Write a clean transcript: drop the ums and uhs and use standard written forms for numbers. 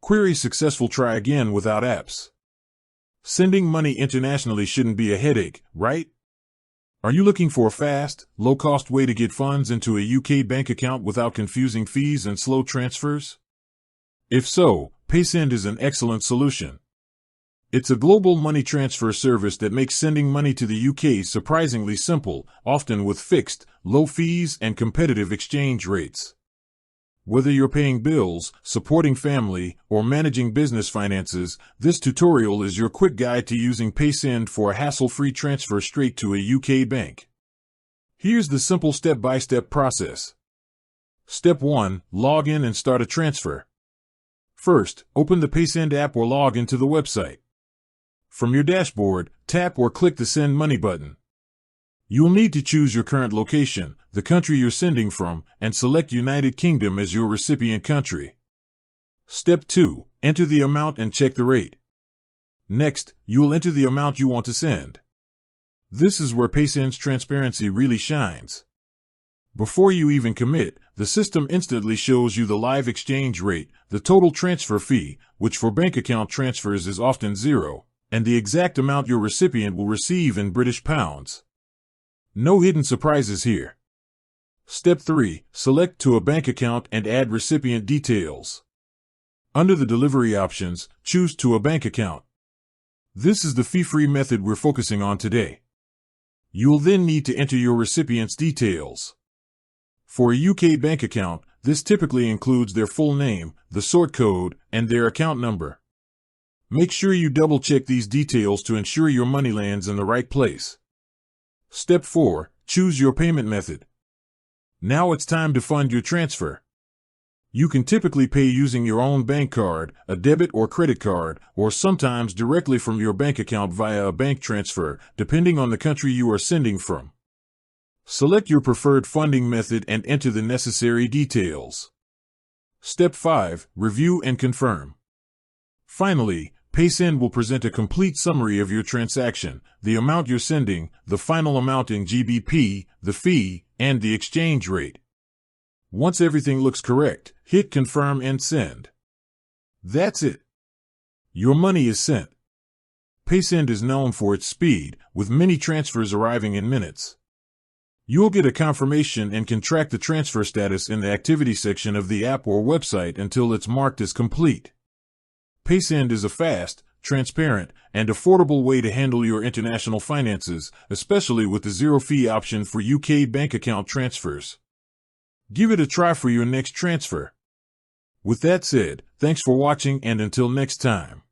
Query successful. Try again without apps. Sending money internationally shouldn't be a headache, right? Are you looking for a fast, low-cost way to get funds into a UK bank account without confusing fees and slow transfers? If so, Paysend is an excellent solution. It's a global money transfer service that makes sending money to the UK surprisingly simple, often with fixed, low fees and competitive exchange rates. Whether you're paying bills, supporting family, or managing business finances, this tutorial is your quick guide to using Paysend for a hassle-free transfer straight to a UK bank. Here's the simple step-by-step process. Step 1. Log in and start a transfer. First, open the Paysend app or log into the website. From your dashboard, tap or click the Send Money button. You'll need to choose your current location, the country you're sending from, and select United Kingdom as your recipient country. Step 2. Enter the amount and check the rate. Next, you'll enter the amount you want to send. This is where Paysend's transparency really shines. Before you even commit, the system instantly shows you the live exchange rate, the total transfer fee, which for bank account transfers is often zero, and the exact amount your recipient will receive in British pounds. No hidden surprises here. Step 3. Select to a bank account and add recipient details. Under the delivery options, choose to a bank account. This is the fee-free method we're focusing on today. You'll then need to enter your recipient's details. For a UK bank account, this typically includes their full name, the sort code, and their account number. Make sure you double-check these details to ensure your money lands in the right place. Step 4. Choose your payment method. Now it's time to fund your transfer. You can typically pay using your own bank card, a debit or credit card, or sometimes directly from your bank account via a bank transfer, depending on the country you are sending from. Select your preferred funding method and enter the necessary details. Step 5. Review and confirm. Finally, Paysend will present a complete summary of your transaction, the amount you're sending, the final amount in GBP, the fee, and the exchange rate. Once everything looks correct, hit confirm and send. That's it. Your money is sent. Paysend is known for its speed, with many transfers arriving in minutes. You'll get a confirmation and can track the transfer status in the activity section of the app or website until it's marked as complete. Paysend is a fast, transparent, and affordable way to handle your international finances, especially with the zero-fee option for UK bank account transfers. Give it a try for your next transfer. With that said, thanks for watching and until next time.